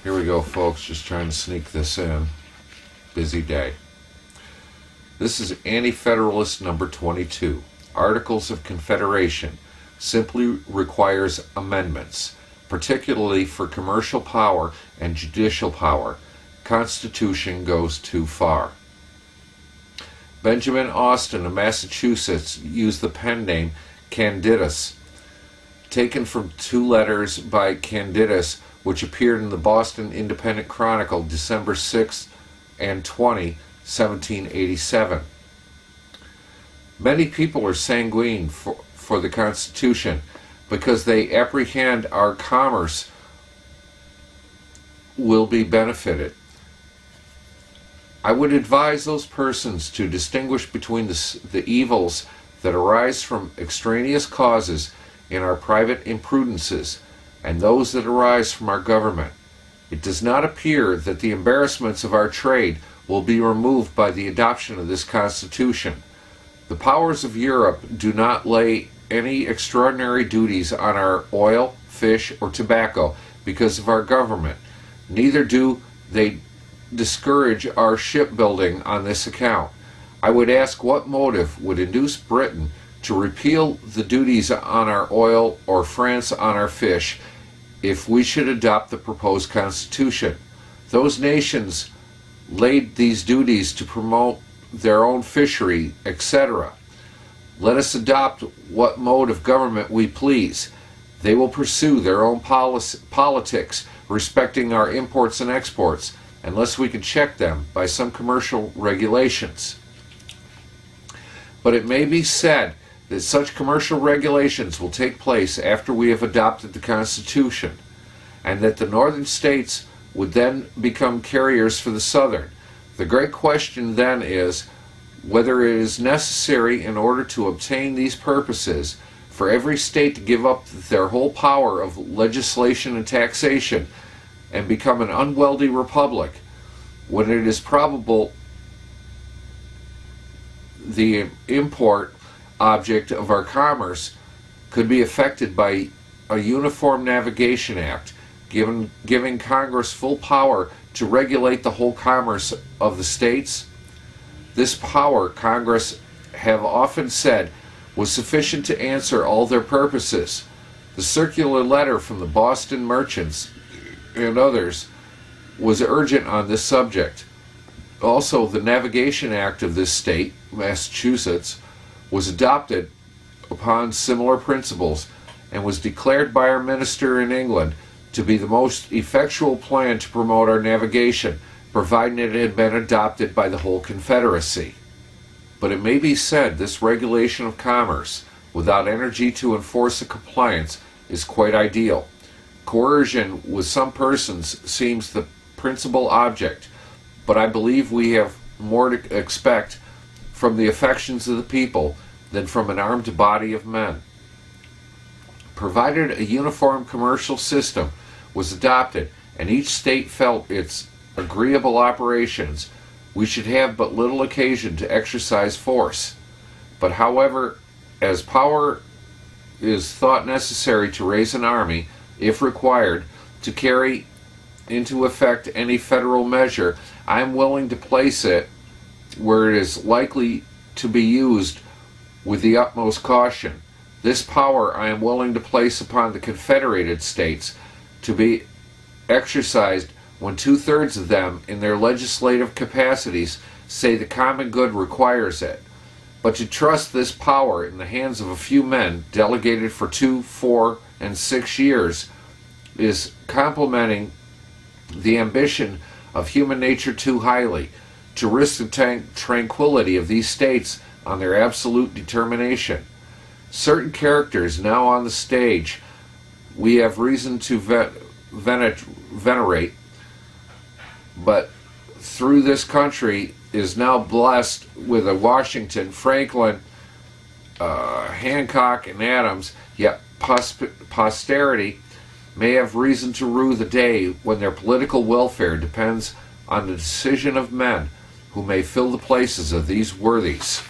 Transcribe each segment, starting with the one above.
Here we go, folks. Just trying to sneak this in. Busy day. This is AntiFederalist number 22. Articles of Confederation simply requires amendments, particularly for commercial power and judicial power. Constitution goes too far. Benjamin Austin of Massachusetts used the pen name Candidus, taken from two letters by Candidus, which appeared in the Boston Independent Chronicle December 6 and 20, 1787. Many people are sanguine for the Constitution because they apprehend our commerce will be benefited. I would advise those persons to distinguish between the evils that arise from extraneous causes in our private imprudences and those that arise from our government. It does not appear that the embarrassments of our trade will be removed by the adoption of this Constitution. The powers of Europe do not lay any extraordinary duties on our oil, fish, or tobacco because of our government. Neither do they discourage our shipbuilding on this account. I would ask what motive would induce Britain to repeal the duties on our oil or France on our fish if we should adopt the proposed Constitution. Those nations laid these duties to promote their own fishery, etc. Let us adopt what mode of government we please. They will pursue their own politics respecting our imports and exports, unless we can check them by some commercial regulations. But it may be said that such commercial regulations will take place after we have adopted the Constitution, and that the northern states would then become carriers for the southern. The great question then is whether it is necessary, in order to obtain these purposes, for every state to give up their whole power of legislation and taxation and become an unwieldy republic, when it is probable the import object of our commerce could be affected by a Uniform Navigation Act, giving Congress full power to regulate the whole commerce of the states. This power, Congress have often said, was sufficient to answer all their purposes. The circular letter from the Boston merchants and others was urgent on this subject. Also, the Navigation Act of this state, Massachusetts, was adopted upon similar principles and was declared by our minister in England to be the most effectual plan to promote our navigation, providing it had been adopted by the whole Confederacy. But it may be said this regulation of commerce, without energy to enforce a compliance, is quite ideal. Coercion with some persons seems the principal object, but I believe we have more to expect from the affections of the people than from an armed body of men. Provided a uniform commercial system was adopted and each state felt its agreeable operations, we should have but little occasion to exercise force. But however, as power is thought necessary to raise an army, if required, to carry into effect any federal measure, I am willing to place it where it is likely to be used with the utmost caution. This power I am willing to place upon the Confederated States to be exercised when 2/3 of them in their legislative capacities say the common good requires it. But to trust this power in the hands of a few men delegated for 2, 4, and 6 years is complimenting the ambition of human nature too highly, to risk the tranquility of these states on their absolute determination. Certain characters now on the stage we have reason to venerate, but through this country is now blessed with a Washington, Franklin, Hancock, and Adams, yet posterity may have reason to rue the day when their political welfare depends on the decision of men who may fill the places of these worthies.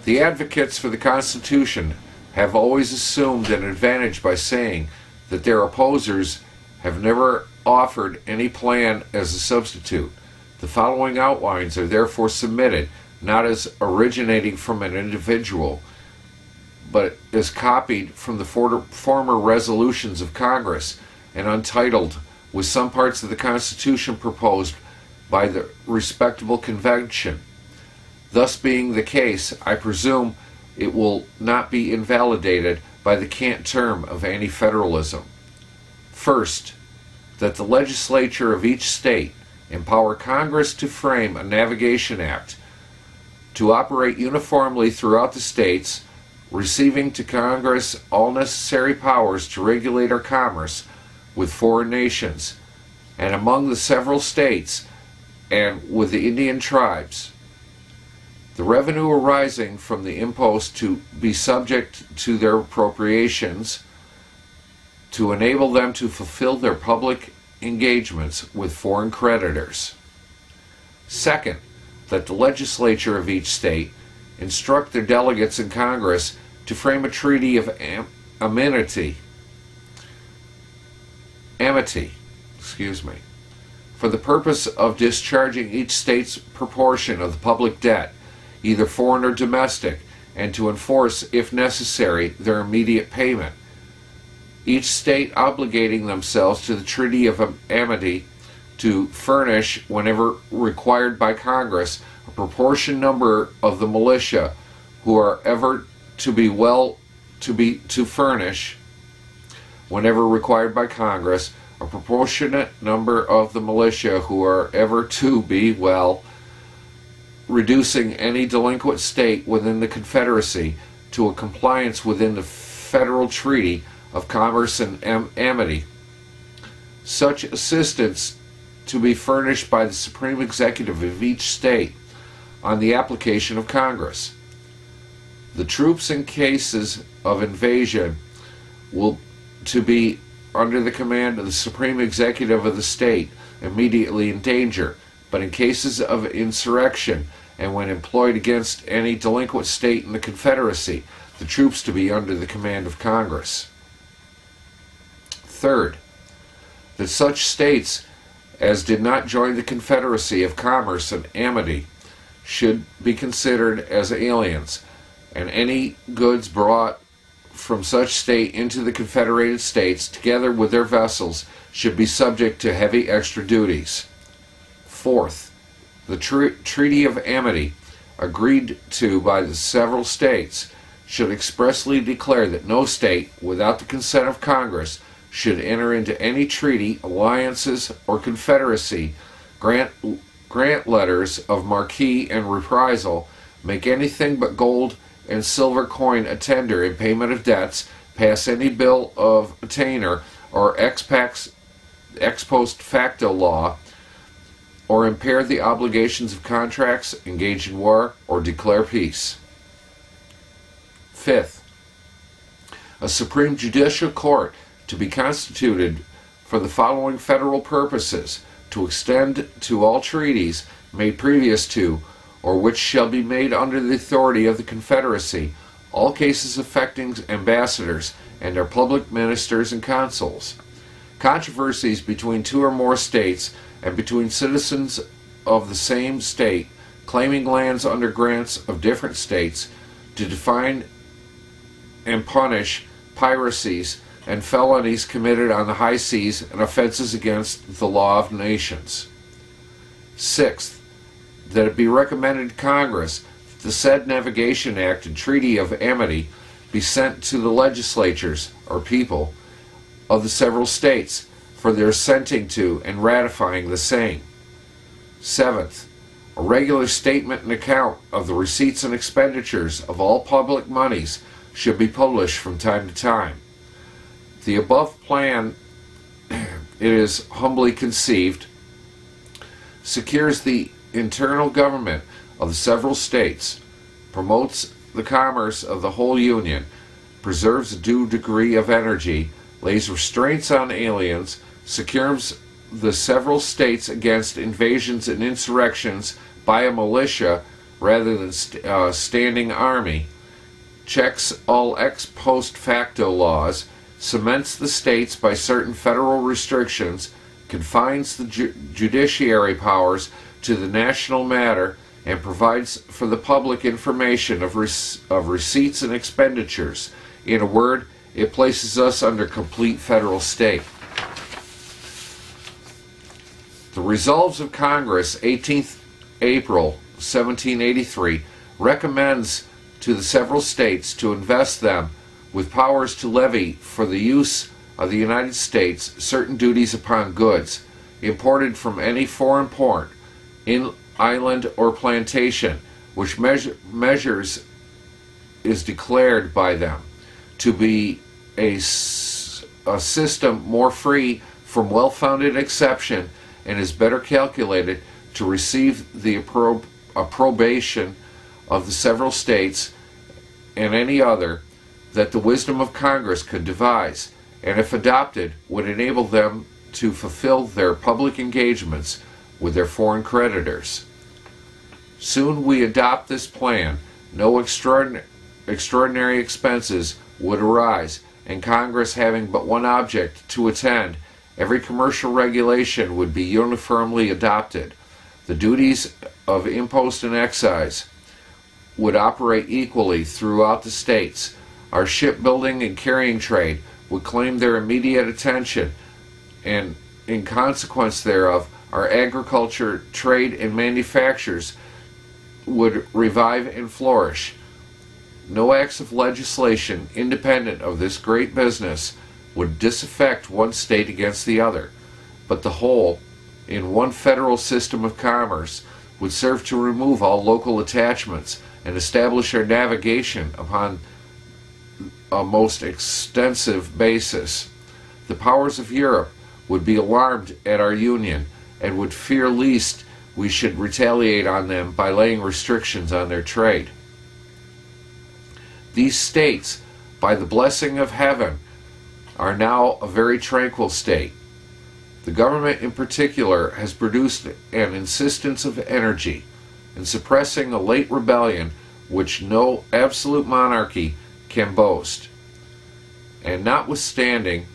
The advocates for the Constitution have always assumed an advantage by saying that their opposers have never offered any plan as a substitute. The following outlines are therefore submitted not as originating from an individual, but as copied from the former resolutions of Congress and untitled, with some parts of the Constitution proposed by the respectable convention. Thus being the case, I presume it will not be invalidated by the cant term of anti-federalism. First, that the legislature of each state empower Congress to frame a navigation act to operate uniformly throughout the states, receiving to Congress all necessary powers to regulate our commerce with foreign nations, and among the several states, and with the Indian tribes. The revenue arising from the impost to be subject to their appropriations, to enable them to fulfill their public engagements with foreign creditors. Second, that the legislature of each state instruct their delegates in Congress to frame a treaty of amity, for the purpose of discharging each state's proportion of the public debt, either foreign or domestic, and to enforce, if necessary, their immediate payment. Each state obligating themselves to the Treaty of Amity to furnish, whenever required by Congress, a proportionate number of the militia who are ever to furnish, whenever required by Congress, a proportionate number of the militia who are ever to be reducing any delinquent state within the Confederacy to a compliance within the Federal Treaty of Commerce and Amity. Such assistance to be furnished by the Supreme Executive of each state on the application of Congress. The troops in cases of invasion will to be under the command of the Supreme Executive of the state immediately in danger, but in cases of insurrection and when employed against any delinquent state in the Confederacy, the troops to be under the command of Congress. Third, that such states as did not join the Confederacy of Commerce and Amity should be considered as aliens, and any goods brought from such state into the Confederated States, together with their vessels, should be subject to heavy extra duties. Fourth, the Treaty of Amity, agreed to by the several states, should expressly declare that no state, without the consent of Congress, should enter into any treaty, alliances, or confederacy, grant letters of marque and reprisal, make anything but gold and silver coin a tender in payment of debts, pass any bill of attainder or ex post facto law, or impair the obligations of contracts, engage in war, or declare peace. Fifth, a Supreme Judicial Court to be constituted for the following federal purposes: to extend to all treaties made previous to, or which shall be made under the authority of the Confederacy, all cases affecting ambassadors and their public ministers and consuls, controversies between two or more states and between citizens of the same state claiming lands under grants of different states, to define and punish piracies and felonies committed on the high seas and offenses against the law of nations. Sixth, that it be recommended to Congress that the said Navigation Act and Treaty of Amity be sent to the legislatures or people of the several states for their assenting to and ratifying the same. Seventh, a regular statement and account of the receipts and expenditures of all public monies should be published from time to time. The above plan, it is humbly conceived, secures the internal government of the several states, promotes the commerce of the whole Union, preserves a due degree of energy, lays restraints on aliens, secures the several states against invasions and insurrections by a militia rather than standing army, checks all ex post facto laws, cements the states by certain federal restrictions, confines the judiciary powers to the national matter, and provides for the public information of receipts and expenditures. In a word, it places us under complete federal state. The Resolves of Congress, 18th April 1783, recommends to the several states to invest them with powers to levy for the use of the United States certain duties upon goods imported from any foreign port, in island or plantation, which measures is declared by them to be a system more free from well-founded exception and is better calculated to receive the approbation of the several states and any other that the wisdom of Congress could devise, and if adopted would enable them to fulfill their public engagements with their foreign creditors. Soon we adopt this plan, no extraordinary expenses would arise, and Congress having but one object to attend, every commercial regulation would be uniformly adopted. The duties of impost and excise would operate equally throughout the states. Our shipbuilding and carrying trade would claim their immediate attention, and in consequence thereof, our agriculture, trade, and manufactures would revive and flourish. No acts of legislation independent of this great business would disaffect one state against the other, but the whole, in one federal system of commerce, would serve to remove all local attachments and establish our navigation upon a most extensive basis. The powers of Europe would be alarmed at our union and would fear lest we should retaliate on them by laying restrictions on their trade. These states, by the blessing of heaven, are now a very tranquil state. The government in particular has produced an insistence of energy in suppressing a late rebellion which no absolute monarchy can boast. And notwithstanding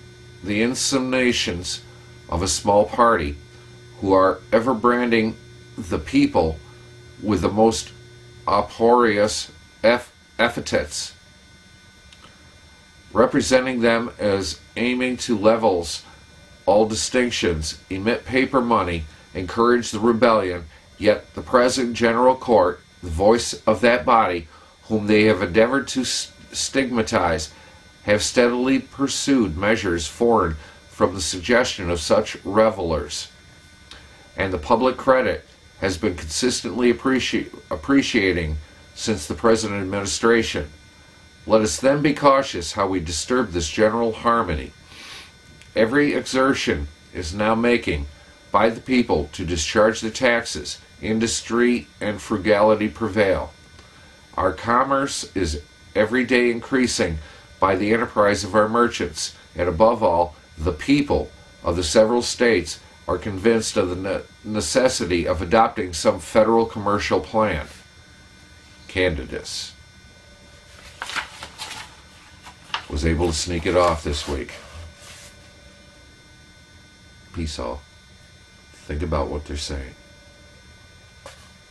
the insinuations of a small party who are ever branding the people with the most abhorrent epithets, representing them as aiming to levels all distinctions, emit paper money, encourage the rebellion, yet the present General Court, the voice of that body, whom they have endeavored to stigmatize, have steadily pursued measures foreign from the suggestion of such revelers, and the public credit has been consistently appreciating since the present administration. Let us then be cautious how we disturb this general harmony. Every exertion is now making by the people to discharge the taxes. Industry and frugality prevail. Our commerce is every day increasing by the enterprise of our merchants, and above all, the people of the several states are convinced of the necessity of adopting some federal commercial plan. Candidates was able to sneak it off this week. Peace all. Think about what they're saying.